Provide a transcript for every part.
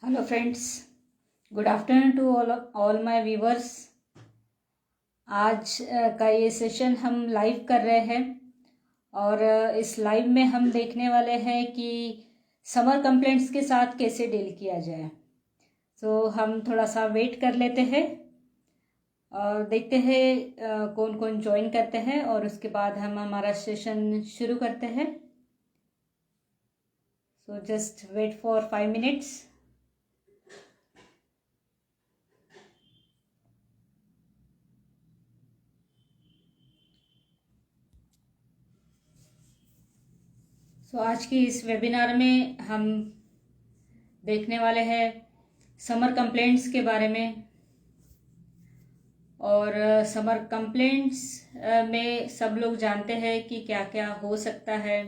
Hello friends, good afternoon to all my viewers. आज का ये सेशन हम लाइव कर रहे हैं और इस लाइव में हम देखने वाले हैं कि समर कंप्लेंट्स के साथ कैसे डील किया जाए। हम थोड़ा सा वेट कर लेते हैं और देखते हैं कौन कौन ज्वाइन करते हैं और उसके बाद हम हमारा सेशन शुरू करते हैं। Just wait for 5 minutes. आज की इस वेबिनार में हम देखने वाले हैं समर कंप्लेंट्स के बारे में। और समर कंप्लेंट्स में सब लोग जानते हैं कि क्या क्या हो सकता है,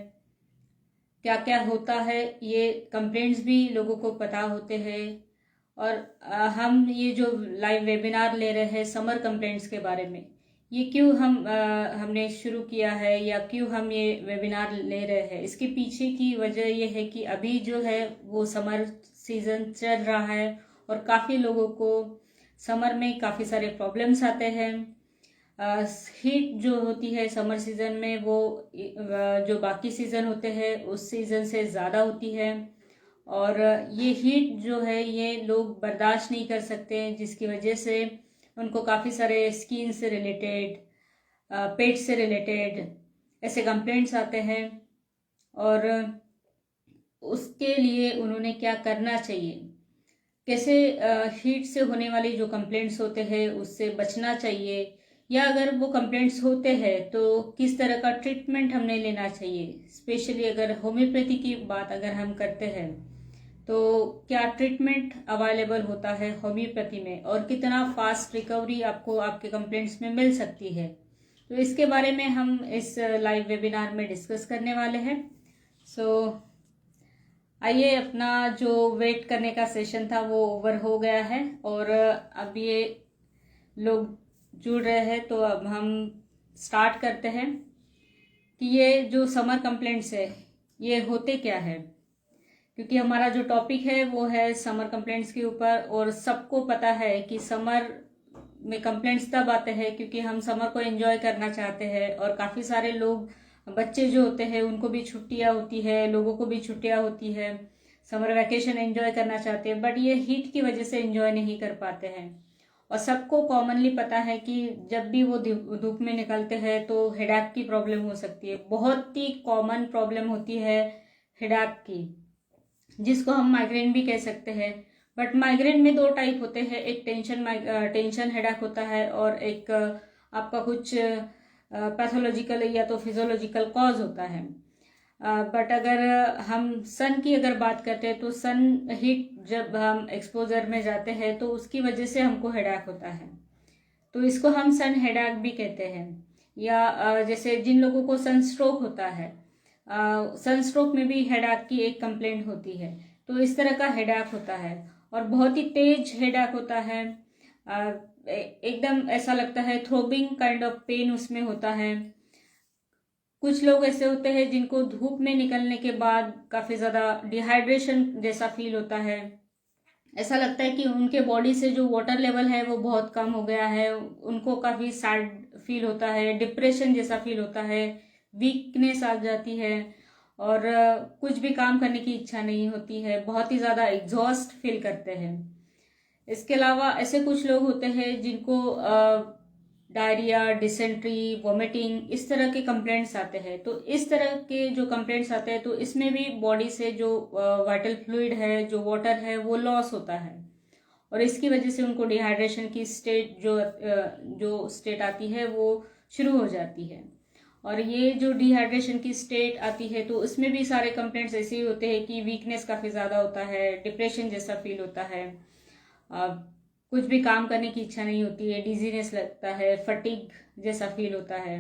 क्या क्या होता है। ये कंप्लेंट्स भी लोगों को पता होते हैं। और हम ये जो लाइव वेबिनार ले रहे हैं समर कंप्लेंट्स के बारे में, ये क्यों हमने शुरू किया है या क्यों हम ये वेबिनार ले रहे हैं, इसके पीछे की वजह ये है कि अभी जो है वो समर सीज़न चल रहा है और काफ़ी लोगों को समर में काफ़ी सारे प्रॉब्लम्स आते हैं। हीट जो होती है समर सीज़न में वो जो बाकी सीज़न होते हैं उस सीज़न से ज़्यादा होती है। और ये हीट जो है ये लोग बर्दाश्त नहीं कर सकते, जिसकी वजह से उनको काफ़ी सारे स्किन से रिलेटेड, पेट से रिलेटेड ऐसे कंप्लेंट्स आते हैं। और उसके लिए उन्होंने क्या करना चाहिए, कैसे हीट से होने वाली जो कंप्लेंट्स होते हैं उससे बचना चाहिए, या अगर वो कंप्लेंट्स होते हैं तो किस तरह का ट्रीटमेंट हमने लेना चाहिए। स्पेशली अगर होम्योपैथी की बात अगर हम करते हैं तो क्या ट्रीटमेंट अवेलेबल होता है होम्योपैथी में और कितना फास्ट रिकवरी आपको आपके कंप्लेंट्स में मिल सकती है। तो इसके बारे में हम इस लाइव वेबिनार में डिस्कस करने वाले हैं। आइए, अपना जो वेट करने का सेशन था वो ओवर हो गया है और अब ये लोग जुड़ रहे हैं, तो अब हम स्टार्ट करते हैं कि ये जो समर कंप्लेंट्स है ये होते क्या है। क्योंकि हमारा जो टॉपिक है वो है समर कंप्लेंट्स के ऊपर, और सबको पता है कि समर में कंप्लेंट्स तब आते हैं क्योंकि हम समर को एंजॉय करना चाहते हैं और काफ़ी सारे लोग, बच्चे जो होते हैं उनको भी छुट्टियां होती है, लोगों को भी छुट्टियां होती है, समर वैकेशन एंजॉय करना चाहते हैं, बट ये हीट की वजह से एंजॉय नहीं कर पाते हैं। और सबको कॉमनली पता है कि जब भी वो धूप में निकलते हैं तो हेडेक की प्रॉब्लम हो सकती है। बहुत ही कॉमन प्रॉब्लम होती है हेडेक की, जिसको हम माइग्रेन भी कह सकते हैं। बट माइग्रेन में दो टाइप होते हैं, एक टेंशन हेडेक होता है और एक आपका कुछ पैथोलॉजिकल या तो फिजियोलॉजिकल कॉज होता है। बट अगर हम सन की अगर बात करते हैं तो सन हीट जब हम एक्सपोजर में जाते हैं तो उसकी वजह से हमको हेडेक होता है, तो इसको हम सन हेडेक भी कहते हैं। या जैसे जिन लोगों को सन स्ट्रोक होता है, सन स्ट्रोक में भी हेडेक की एक कंप्लेंट होती है, तो इस तरह का हेडेक होता है और बहुत ही तेज हेडेक होता है। एकदम ऐसा लगता है थ्रोबिंग काइंड ऑफ पेन उसमें होता है। कुछ लोग ऐसे होते हैं जिनको धूप में निकलने के बाद काफ़ी ज़्यादा डिहाइड्रेशन जैसा फील होता है। ऐसा लगता है कि उनके बॉडी से जो वाटर लेवल है वो बहुत कम हो गया है, उनको काफ़ी सैड फील होता है, डिप्रेशन जैसा फील होता है, वीकनेस आ जाती है और कुछ भी काम करने की इच्छा नहीं होती है, बहुत ही ज़्यादा एग्जॉस्ट फील करते हैं। इसके अलावा ऐसे कुछ लोग होते हैं जिनको डायरिया, डिसेंट्री, वॉमिटिंग इस तरह के कंप्लेंट्स आते हैं। तो इस तरह के जो कंप्लेंट्स आते हैं तो इसमें भी बॉडी से जो वाइटल फ्लूइड है, जो वाटर है, वो लॉस होता है और इसकी वजह से उनको डिहाइड्रेशन की स्टेट जो स्टेट आती है वो शुरू हो जाती है। और ये जो डिहाइड्रेशन की स्टेट आती है तो उसमें भी सारे कंप्लेंट्स ऐसे ही होते हैं कि वीकनेस काफ़ी ज़्यादा होता है, डिप्रेशन जैसा फील होता है, कुछ भी काम करने की इच्छा नहीं होती है, डिजीनेस लगता है, फटीग जैसा फील होता है।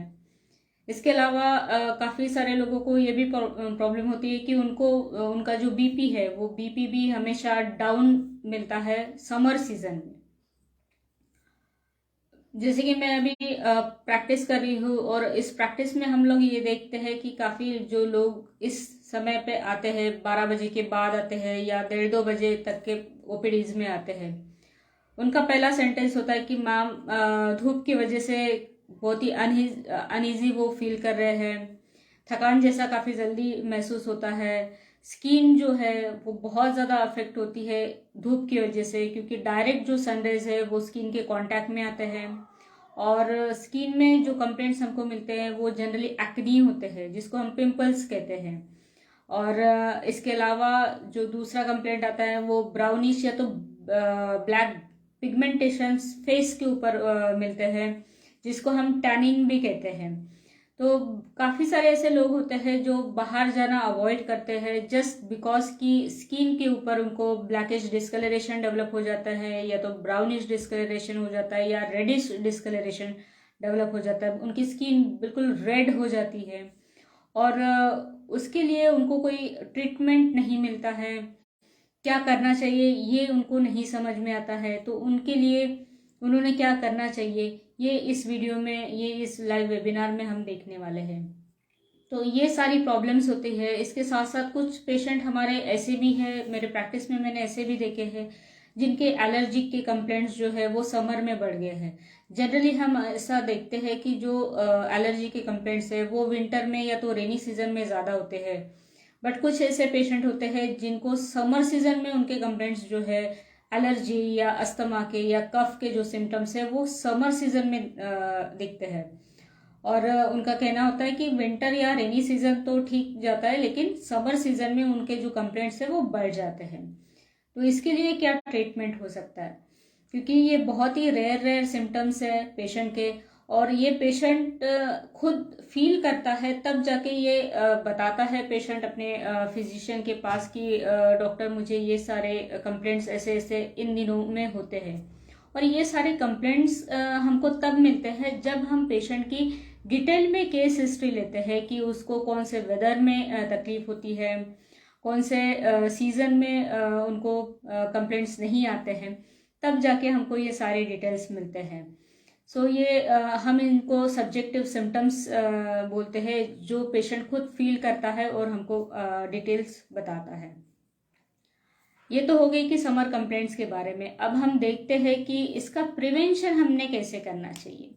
इसके अलावा काफ़ी सारे लोगों को ये भी प्रॉब्लम होती है कि उनको उनका जो बीपी है वो बीपी भी हमेशा डाउन मिलता है समर सीजन में। जैसे कि मैं अभी प्रैक्टिस कर रही हूँ और इस प्रैक्टिस में हम लोग ये देखते हैं कि काफ़ी जो लोग इस समय पे आते हैं, 12 बजे के बाद आते हैं या 1:30-2 बजे तक के ओपीडीज में आते हैं। उनका पहला सेंटेंस होता है कि मैम धूप की वजह से बहुत ही अनईजी वो फील कर रहे हैं, थकान जैसा काफ़ी जल्दी महसूस होता है, स्किन जो है वो बहुत ज़्यादा अफेक्ट होती है धूप की वजह से, क्योंकि डायरेक्ट जो सनरेज है वो स्किन के कांटेक्ट में आते हैं। और स्किन में जो कंप्लेंट्स हमको मिलते हैं वो जनरली एक्नी होते हैं, जिसको हम पिंपल्स कहते हैं। और इसके अलावा जो दूसरा कंप्लेंट आता है वो ब्राउनिश या तो ब्लैक पिगमेंटेशंस फेस के ऊपर मिलते हैं, जिसको हम टैनिंग भी कहते हैं। तो काफ़ी सारे ऐसे लोग होते हैं जो बाहर जाना अवॉइड करते हैं जस्ट बिकॉज कि स्किन के ऊपर उनको ब्लैकिश डिस्कलरेशन डेवलप हो जाता है, या तो ब्राउनिश डिस्कलरेशन हो जाता है, या रेडिश डिस्कलरेशन डेवलप हो जाता है। उनकी स्किन बिल्कुल रेड हो जाती है और उसके लिए उनको कोई ट्रीटमेंट नहीं मिलता है। क्या करना चाहिए ये उनको नहीं समझ में आता है। तो उनके लिए उन्होंने क्या करना चाहिए ये इस वीडियो में, ये इस लाइव वेबिनार में हम देखने वाले हैं। तो ये सारी प्रॉब्लम्स होती है। इसके साथ साथ कुछ पेशेंट हमारे ऐसे भी हैं, मेरे प्रैक्टिस में मैंने ऐसे भी देखे हैं जिनके एलर्जिक के कंप्लेंट्स जो है वो समर में बढ़ गए हैं। जनरली हम ऐसा देखते हैं कि जो एलर्जी के कंप्लेंट्स है वो विंटर में या तो रेनी सीजन में ज़्यादा होते हैं, बट कुछ ऐसे पेशेंट होते हैं जिनको समर सीजन में उनके कंप्लेंट्स जो है एलर्जी या अस्थमा के या कफ के जो सिम्टम्स है वो समर सीजन में दिखते हैं। और उनका कहना होता है कि विंटर या रेनी सीजन तो ठीक जाता है, लेकिन समर सीजन में उनके जो कंप्लेंट्स है वो बढ़ जाते हैं। तो इसके लिए क्या ट्रीटमेंट हो सकता है, क्योंकि ये बहुत ही रेयर सिम्टम्स है पेशेंट के, और ये पेशेंट खुद फील करता है तब जाके ये बताता है पेशेंट अपने फिजिशियन के पास कि डॉक्टर मुझे ये सारे कंप्लेंट्स ऐसे ऐसे इन दिनों में होते हैं। और ये सारे कंप्लेंट्स हमको तब मिलते हैं जब हम पेशेंट की डिटेल में केस हिस्ट्री लेते हैं कि उसको कौन से वेदर में तकलीफ होती है, कौन से सीजन में उनको कंप्लेंट्स नहीं आते हैं, तब जाके हमको ये सारे डिटेल्स मिलते हैं। सो ये हम इनको सब्जेक्टिव सिम्टम्स बोलते हैं, जो पेशेंट खुद फील करता है और हमको डिटेल्स बताता है। ये तो हो गई कि समर कंप्लेंट्स के बारे में। अब हम देखते हैं कि इसका प्रिवेंशन हमने कैसे करना चाहिए,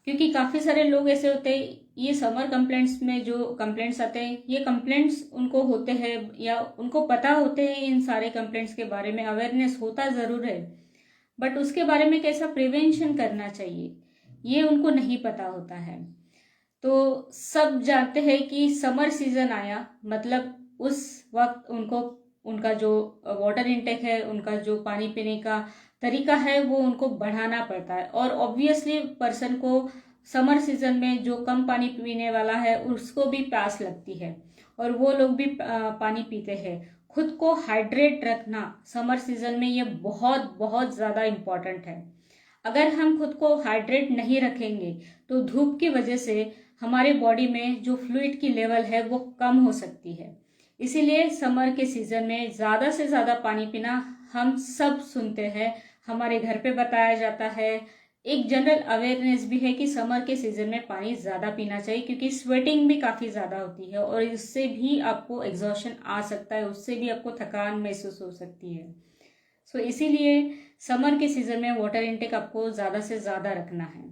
क्योंकि काफ़ी सारे लोग ऐसे होते हैं, ये समर कंप्लेंट्स में जो कंप्लेंट्स आते हैं ये कंप्लेंट्स उनको होते हैं या उनको पता होते हैं इन सारे कंप्लेंट्स के बारे में, अवेयरनेस होता ज़रूर है, बट उसके बारे में कैसा प्रिवेंशन करना चाहिए ये उनको नहीं पता होता है। तो सब जानते हैं कि समर सीजन आया मतलब उस वक्त उनको उनका जो वाटर इनटेक है, उनका जो पानी पीने का तरीका है वो उनको बढ़ाना पड़ता है। और ऑब्वियसली पर्सन को समर सीजन में जो कम पानी पीने वाला है उसको भी प्यास लगती है और वो लोग भी पानी पीते हैं। खुद को हाइड्रेट रखना समर सीजन में ये बहुत बहुत ज़्यादा इम्पॉर्टेंट है। अगर हम खुद को हाइड्रेट नहीं रखेंगे तो धूप की वजह से हमारे बॉडी में जो फ्लूइड की लेवल है वो कम हो सकती है। इसीलिए समर के सीजन में ज़्यादा से ज़्यादा पानी पीना हम सब सुनते हैं, हमारे घर पे बताया जाता है। एक जनरल अवेयरनेस भी है कि समर के सीजन में पानी ज़्यादा पीना चाहिए, क्योंकि स्वेटिंग भी काफ़ी ज़्यादा होती है और इससे भी आपको एग्जॉशन आ सकता है, उससे भी आपको थकान महसूस हो सकती है। सो इसीलिए समर के सीजन में वाटर इनटेक आपको ज़्यादा से ज़्यादा रखना है।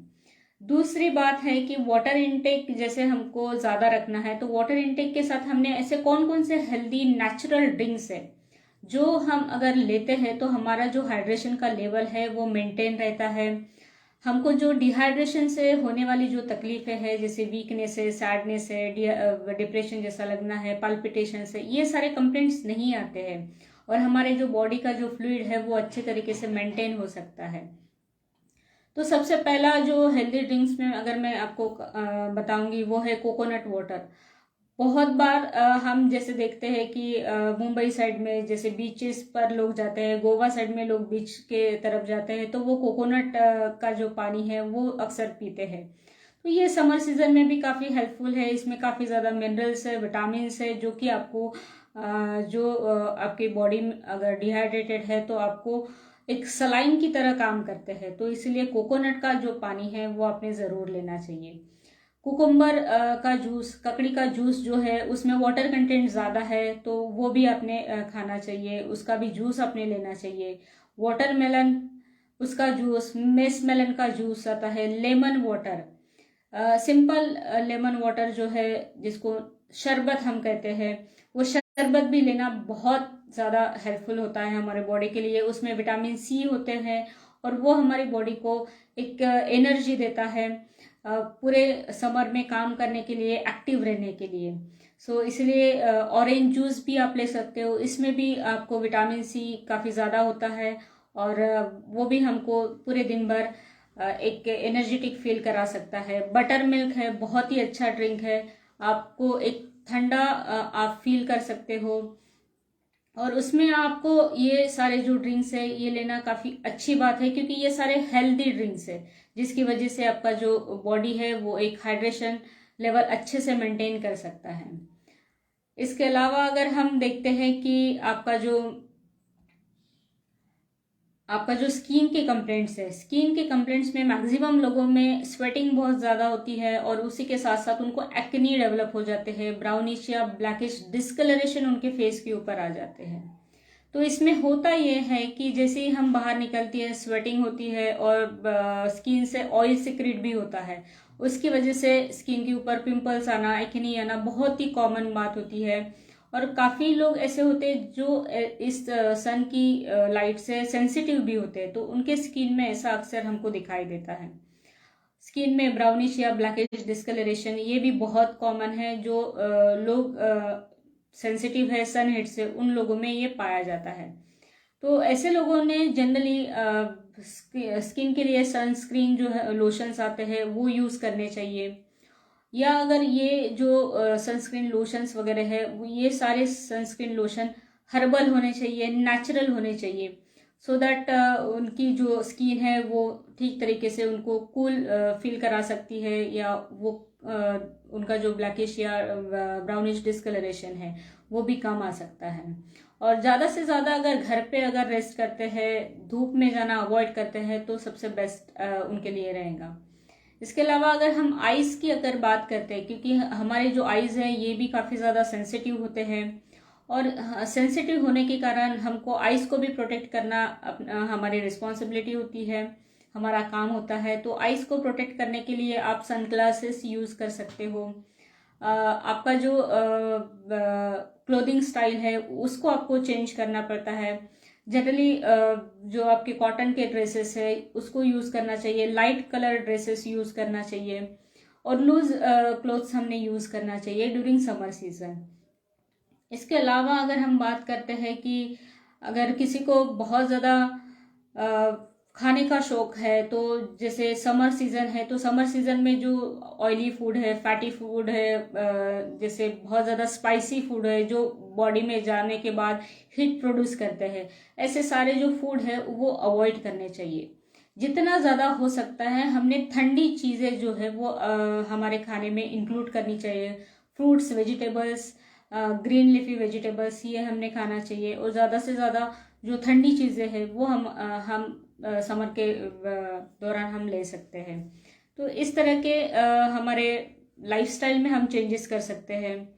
दूसरी बात है कि वाटर इनटेक जैसे हमको ज़्यादा रखना है, तो वाटर इनटेक के साथ हमने ऐसे कौन कौन से हेल्दी नेचुरल ड्रिंक्स है जो हम अगर लेते हैं तो हमारा जो हाइड्रेशन का लेवल है वो मेंटेन रहता है। हमको जो डिहाइड्रेशन से होने वाली जो तकलीफें है, जैसे वीकनेस है, सैडनेस है, डिप्रेशन जैसा लगना है, पल्पिटेशन है, ये सारे कंप्लेंट्स नहीं आते हैं और हमारे जो बॉडी का जो फ्लूइड है वो अच्छे तरीके से मेंटेन हो सकता है। तो सबसे पहला जो हेल्दी ड्रिंक्स में अगर मैं आपको बताऊंगी वो है कोकोनट वाटर। बहुत बार हम जैसे देखते हैं कि मुंबई साइड में जैसे बीचेस पर लोग जाते हैं, गोवा साइड में लोग बीच के तरफ जाते हैं, तो वो कोकोनट का जो पानी है वो अक्सर पीते हैं। तो ये समर सीजन में भी काफ़ी हेल्पफुल है। इसमें काफ़ी ज़्यादा मिनरल्स है, विटामिन्स है, जो कि आपको आपकी बॉडी में अगर डिहाइड्रेटेड है तो आपको एक सलाइन की तरह काम करते हैं। तो इसलिए कोकोनट का जो पानी है वो आपने ज़रूर लेना चाहिए। कुकुम्बर का जूस, ककड़ी का जूस जो है उसमें वाटर कंटेंट ज़्यादा है, तो वो भी आपने खाना चाहिए, उसका भी जूस आपने लेना चाहिए। वाटरमेलन, उसका जूस, मेसमेलन का जूस आता है, lemon water, simple lemon water जो है जिसको शरबत हम कहते हैं, वो शरबत भी लेना बहुत ज़्यादा हेल्पफुल होता है हमारे बॉडी के लिए। उसमें विटामिन सी होते हैं और वो हमारी बॉडी को एक एनर्जी देता है पूरे समर में काम करने के लिए, एक्टिव रहने के लिए। सो इसलिए ऑरेंज जूस भी आप ले सकते हो, इसमें भी आपको विटामिन सी काफ़ी ज़्यादा होता है और वो भी हमको पूरे दिन भर एक एनर्जेटिक फील करा सकता है। बटर मिल्क है, बहुत ही अच्छा ड्रिंक है, आपको एक ठंडा आप फील कर सकते हो और उसमें आपको ये सारे जो ड्रिंक्स है ये लेना काफ़ी अच्छी बात है, क्योंकि ये सारे हेल्दी ड्रिंक्स है जिसकी वजह से आपका जो बॉडी है वो एक हाइड्रेशन लेवल अच्छे से मेंटेन कर सकता है। इसके अलावा अगर हम देखते हैं कि आपका जो स्किन के कंप्लेंट्स है, स्किन के कंप्लेंट्स में मैक्सिमम लोगों में स्वेटिंग बहुत ज़्यादा होती है और उसी के साथ साथ उनको एक्ने डेवलप हो जाते हैं, ब्राउनिश या ब्लैकिश डिस्कलरेशन उनके फेस के ऊपर आ जाते हैं। तो इसमें होता ये है कि जैसे ही हम बाहर निकलती है स्वेटिंग होती है और स्किन से ऑयल सिक्रेट भी होता है, उसकी वजह से स्किन के ऊपर पिंपल्स आना, एक्ने आना बहुत ही कॉमन बात होती है। और काफ़ी लोग ऐसे होते हैं जो इस सन की लाइट से सेंसिटिव भी होते हैं, तो उनके स्किन में ऐसा अक्सर हमको दिखाई देता है। स्किन में ब्राउनिश या ब्लैकिश डिस्कलरेशन ये भी बहुत कॉमन है, जो लोग सेंसिटिव है सन हीट से, उन लोगों में ये पाया जाता है। तो ऐसे लोगों ने जनरली स्किन के लिए सनस्क्रीन जो है लोशंस आते हैं वो यूज़ करने चाहिए, या अगर ये जो सनस्क्रीन लोशंस वगैरह है ये सारे सनस्क्रीन लोशन हर्बल होने चाहिए, नेचुरल होने चाहिए, सो दैट उनकी जो स्किन है वो ठीक तरीके से उनको कूल फील करा सकती है, या वो उनका जो ब्लैकिश या ब्राउनिश डिस्कलरेशन है वो भी कम आ सकता है। और ज़्यादा से ज़्यादा अगर घर पे अगर रेस्ट करते हैं, धूप में जाना अवॉइड करते हैं, तो सबसे बेस्ट उनके लिए रहेगा। इसके अलावा अगर हम आइज़ की अगर बात करते हैं, क्योंकि हमारे जो आइज़ हैं ये भी काफ़ी ज़्यादा सेंसिटिव होते हैं और सेंसिटिव होने के कारण हमको आइज़ को भी प्रोटेक्ट करना हमारी रिस्पॉन्सिबिलिटी होती है, हमारा काम होता है। तो आइज़ को प्रोटेक्ट करने के लिए आप सनग्लासेस यूज़ कर सकते हो। आपका जो क्लोथिंग स्टाइल है उसको आपको चेंज करना पड़ता है। जनरली जो आपके कॉटन के ड्रेसेस है उसको यूज़ करना चाहिए, लाइट कलर ड्रेसेस यूज़ करना चाहिए और लूज क्लोथ्स हमने यूज़ करना चाहिए ड्यूरिंग समर सीजन। इसके अलावा अगर हम बात करते हैं कि अगर किसी को बहुत ज़्यादा खाने का शौक है, तो जैसे समर सीज़न है तो समर सीज़न में जो ऑयली फूड है, फैटी फूड है, जैसे बहुत ज़्यादा स्पाइसी फूड है जो बॉडी में जाने के बाद हीट प्रोड्यूस करते हैं, ऐसे सारे जो फूड है वो अवॉइड करने चाहिए। जितना ज़्यादा हो सकता है हमने ठंडी चीज़ें जो है वो हमारे खाने में इंक्लूड करनी चाहिए। Fruits, vegetables, green leafy vegetables ये हमने खाना चाहिए और ज़्यादा से ज़्यादा जो ठंडी चीज़ें हैं वो हम समर के दौरान हम ले सकते हैं। तो इस तरह के हमारे लाइफस्टाइल में हम चेंजेस कर सकते हैं।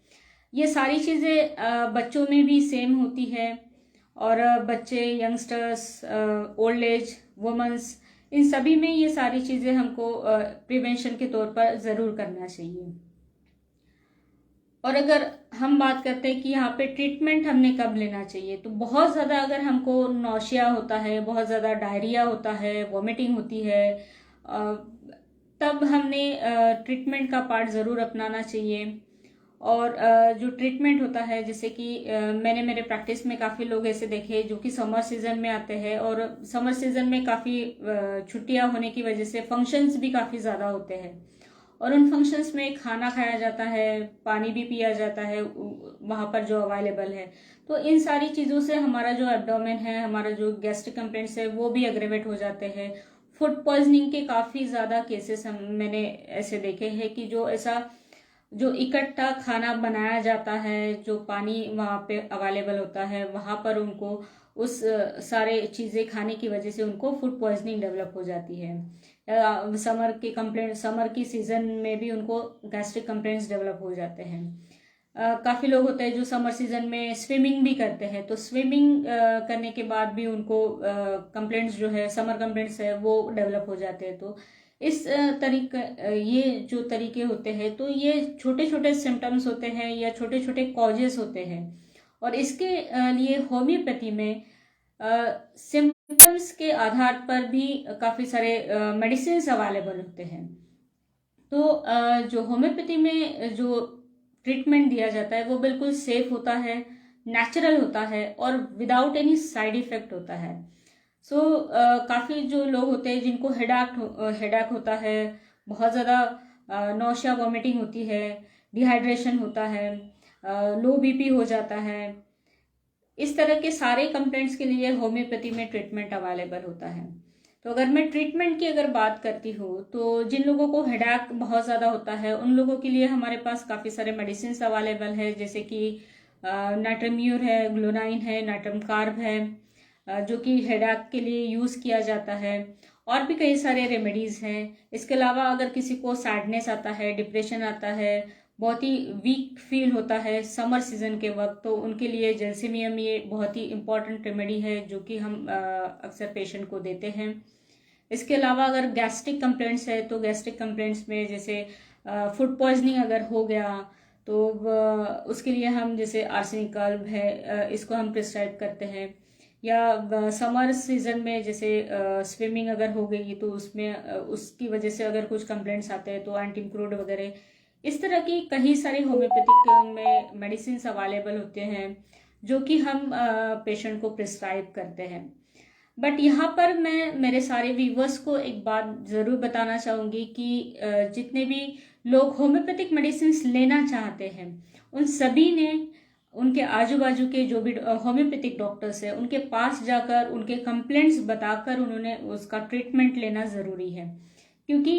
ये सारी चीज़ें बच्चों में भी सेम होती है और बच्चे, यंगस्टर्स, ओल्ड एज, वुमेन्स, इन सभी में ये सारी चीज़ें हमको प्रिवेंशन के तौर पर ज़रूर करना चाहिए। और अगर हम बात करते हैं कि यहाँ पे ट्रीटमेंट हमने कब लेना चाहिए, तो बहुत ज़्यादा अगर हमको नौशिया होता है, बहुत ज़्यादा डायरिया होता है, वॉमिटिंग होती है, तब हमने ट्रीटमेंट का पार्ट ज़रूर अपनाना चाहिए। और जो ट्रीटमेंट होता है, जैसे कि मैंने मेरे प्रैक्टिस में काफ़ी लोग ऐसे देखे जो कि समर सीज़न में आते हैं और समर सीज़न में काफ़ी छुट्टियाँ होने की वजह से फंक्शंस भी काफ़ी ज़्यादा होते हैं और उन फंक्शंस में खाना खाया जाता है, पानी भी पिया जाता है वहाँ पर जो अवेलेबल है। तो इन सारी चीज़ों से हमारा जो एब्डोमेन है, हमारा जो गैस्ट्रिक कंप्लेंट्स है वो भी एग्रेवेट हो जाते हैं। फूड पॉइजनिंग के काफ़ी ज़्यादा केसेस मैंने ऐसे देखे हैं कि जो इकट्ठा खाना बनाया जाता है, जो पानी वहाँ पे अवेलेबल होता है, वहाँ पर उनको उस सारे चीज़ें खाने की वजह से उनको फूड पॉइजनिंग डेवलप हो जाती है। समर की सीज़न में भी उनको गैस्ट्रिक कंप्लेंट्स डेवलप हो जाते हैं। काफ़ी लोग होते हैं जो समर सीज़न में स्विमिंग भी करते हैं, तो स्विमिंग करने के बाद भी उनको कंप्लेंट्स जो है, समर कंप्लेंट्स है, वो डेवलप हो जाते हैं। तो इस ये जो तरीके होते हैं, तो ये छोटे छोटे सिम्टम्स होते हैं या छोटे छोटे कॉजेस होते हैं, और इसके लिए होम्योपैथी में सिम्टम्स के आधार पर भी काफ़ी सारे मेडिसिन अवेलेबल होते हैं। तो जो होम्योपैथी में जो ट्रीटमेंट दिया जाता है वो बिल्कुल सेफ होता है, नेचुरल होता है और विदाउट एनी साइड इफेक्ट होता है। सो काफ़ी जो लोग होते हैं जिनको हेडाक होता है, बहुत ज़्यादा नौशिया वॉमिटिंग होती है, डिहाइड्रेशन होता है, लो बीपी हो जाता है, इस तरह के सारे कंप्लेंट्स के लिए होम्योपैथी में ट्रीटमेंट अवेलेबल होता है। तो अगर मैं ट्रीटमेंट की अगर बात करती हूँ, तो जिन लोगों को हेडेक बहुत ज़्यादा होता है उन लोगों के लिए हमारे पास काफ़ी सारे मेडिसिन अवेलेबल है, जैसे कि नाइट्रम्यूर है, ग्लोनाइन है, नाइट्रम कार्ब है, जो कि हेडेक के लिए यूज़ किया जाता है। और भी कई सारे रेमेडीज़ हैं। इसके अलावा अगर किसी को सैडनेस आता है, डिप्रेशन आता है, बहुत ही वीक फील होता है समर सीजन के वक्त, तो उनके लिए जेल्सिमियम ये बहुत ही इम्पॉर्टेंट रेमेडी है जो कि हम अक्सर पेशेंट को देते हैं। इसके अलावा अगर गैस्ट्रिक कंप्लेंट्स है, तो गैस्ट्रिक कंप्लेंट्स में जैसे फूड पॉइजनिंग अगर हो गया तो उसके लिए हम जैसे आर्सेनिक कार्ब है, इसको हम प्रिस्क्राइब करते हैं। या समर सीजन में जैसे स्विमिंग अगर हो गई तो उसमें उसकी वजह से अगर कुछ कंप्लेंट्स आते हैं तो एंटीक्रोड वगैरह, इस तरह की कई सारे होम्योपैथिक में मेडिसिन अवेलेबल होते हैं जो कि हम पेशेंट को प्रिस्क्राइब करते हैं। बट यहाँ पर मैं मेरे सारे व्यूवर्स को एक बात ज़रूर बताना चाहूँगी कि जितने भी लोग होम्योपैथिक मेडिसिन लेना चाहते हैं उन सभी ने उनके आजू बाजू के जो भी होम्योपैथिक डॉक्टर्स हैं उनके पास जाकर उनके कंप्लेंट्स बताकर उन्होंने उसका ट्रीटमेंट लेना ज़रूरी है। क्योंकि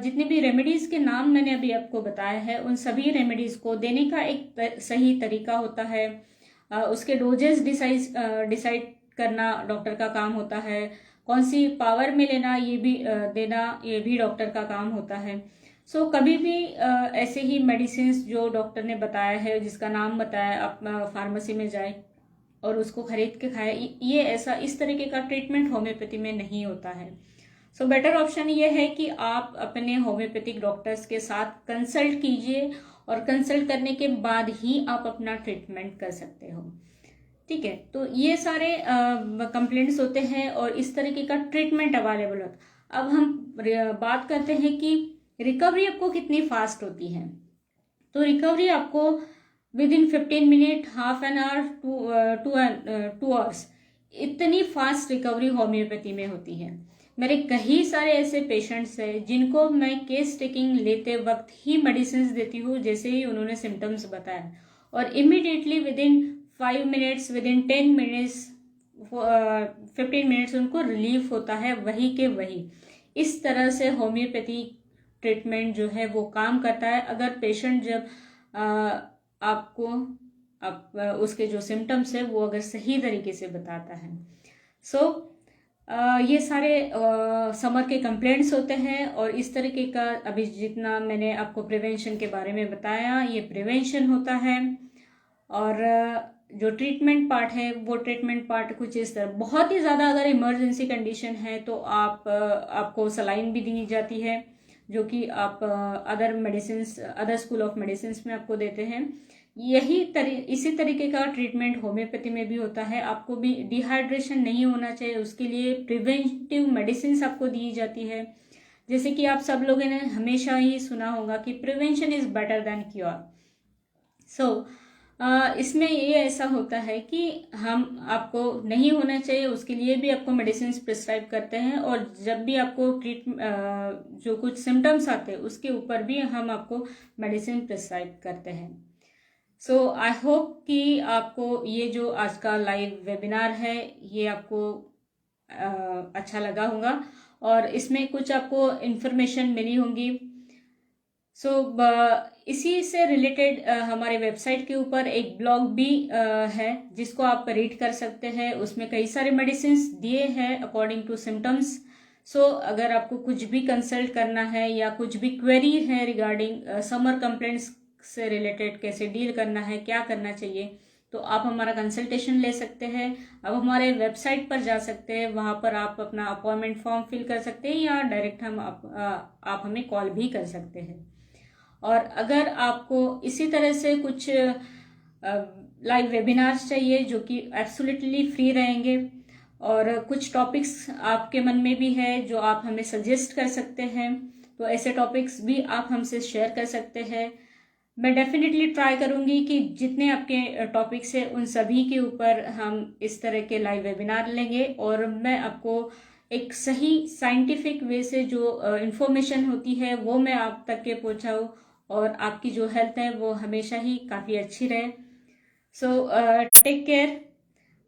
जितने भी रेमेडीज़ के नाम मैंने अभी आपको बताया है उन सभी रेमेडीज़ को देने का एक सही तरीका होता है। उसके डोजेस डिसाइड करना डॉक्टर का काम होता है, कौन सी पावर में लेना ये भी देना ये भी डॉक्टर का काम होता है। सो कभी भी ऐसे ही मेडिसिन जो डॉक्टर ने बताया है, जिसका नाम बताया, आप फार्मेसी में जाए और उसको खरीद के खाए, ये ऐसा इस तरीके का ट्रीटमेंट होम्योपैथी में नहीं होता है। सो बेटर ऑप्शन ये है कि आप अपने होम्योपैथिक डॉक्टर्स के साथ कंसल्ट कीजिए और कंसल्ट करने के बाद ही आप अपना ट्रीटमेंट कर सकते हो। ठीक है, तो ये सारे कंप्लेंट्स होते हैं और इस तरीके का ट्रीटमेंट अवेलेबल होता है। अब हम बात करते हैं कि रिकवरी आपको कितनी फास्ट होती है। तो रिकवरी आपको with in 15 minute, half an hour, 2 hours, इतनी फास्ट रिकवरी होम्योपैथी में होती है। मेरे कई सारे ऐसे पेशेंट्स हैं जिनको मैं केस टेकिंग लेते वक्त ही मेडिसिन देती हूँ जैसे ही उन्होंने सिम्टम्स बताया, और immediately with in 5 minutes, with in 10 minutes, 15 minutes उनको रिलीफ होता है वही के वही। इस तरह से होम्योपैथी ट्रीटमेंट जो है वो काम करता है, अगर पेशेंट जब आपको उसके जो सिम्टम्स है वो अगर सही तरीके से बताता है। सो ये सारे समर के कंप्लेंट्स होते हैं, और इस तरीके का अभी जितना मैंने आपको प्रिवेंशन के बारे में बताया ये प्रिवेंशन होता है। और जो ट्रीटमेंट पार्ट है वो ट्रीटमेंट पार्ट कुछ इस तरह, बहुत ही ज़्यादा अगर इमरजेंसी कंडीशन है तो आपको सलाइन भी दी जाती है जो कि आप अदर स्कूल ऑफ मेडिसिन में आपको देते हैं। इसी तरीके का ट्रीटमेंट होम्योपैथी में भी होता है। आपको भी डिहाइड्रेशन नहीं होना चाहिए, उसके लिए प्रिवेंटिव मेडिसिन आपको दी जाती है। जैसे कि आप सब लोगों ने हमेशा ही सुना होगा कि prevention is better than cure. So इसमें ये ऐसा होता है कि हम आपको नहीं होना चाहिए उसके लिए भी आपको मेडिसिन प्रिस्क्राइब करते हैं, और जब भी आपको जो कुछ सिम्टम्स आते हैं उसके ऊपर भी हम आपको मेडिसिन प्रिस्क्राइब करते हैं। सो आई होप कि आपको ये जो आज का लाइव वेबिनार है ये आपको अच्छा लगा होगा और इसमें कुछ आपको इन्फॉर्मेशन मिली होंगी। सो इसी से रिलेटेड हमारे वेबसाइट के ऊपर एक ब्लॉग भी है जिसको आप रीड कर सकते हैं। उसमें कई सारे मेडिसिन दिए हैं अकॉर्डिंग टू सिम्टम्स। सो अगर आपको कुछ भी कंसल्ट करना है या कुछ भी क्वेरी है रिगार्डिंग समर कंप्लेंट्स से रिलेटेड, कैसे डील करना है, क्या करना चाहिए, तो आप हमारा कंसल्टेशन ले सकते हैं। अब हमारे वेबसाइट पर जा सकते हैं, वहाँ पर आप अपना अपॉइंटमेंट फॉर्म फिल कर सकते हैं या डायरेक्ट आप हमें कॉल भी कर सकते हैं। और अगर आपको इसी तरह से कुछ लाइव वेबिनार्स चाहिए जो कि एब्सोल्युटली फ्री रहेंगे, और कुछ टॉपिक्स आपके मन में भी है जो आप हमें सजेस्ट कर सकते हैं, तो ऐसे टॉपिक्स भी आप हमसे शेयर कर सकते हैं। मैं डेफिनेटली ट्राई करूंगी कि जितने आपके टॉपिक्स हैं उन सभी के ऊपर हम इस तरह के लाइव वेबिनार लेंगे, और मैं आपको एक सही साइंटिफिक वे से जो इंफॉर्मेशन होती है वो मैं आप तक के पहुंचाऊँ, और आपकी जो हेल्थ है वो हमेशा ही काफ़ी अच्छी रहे। So take care.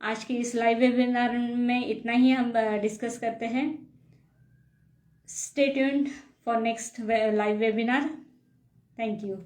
आज के इस लाइव वेबिनार में इतना ही हम डिस्कस करते हैं। Stay tuned for next live webinar. Thank you.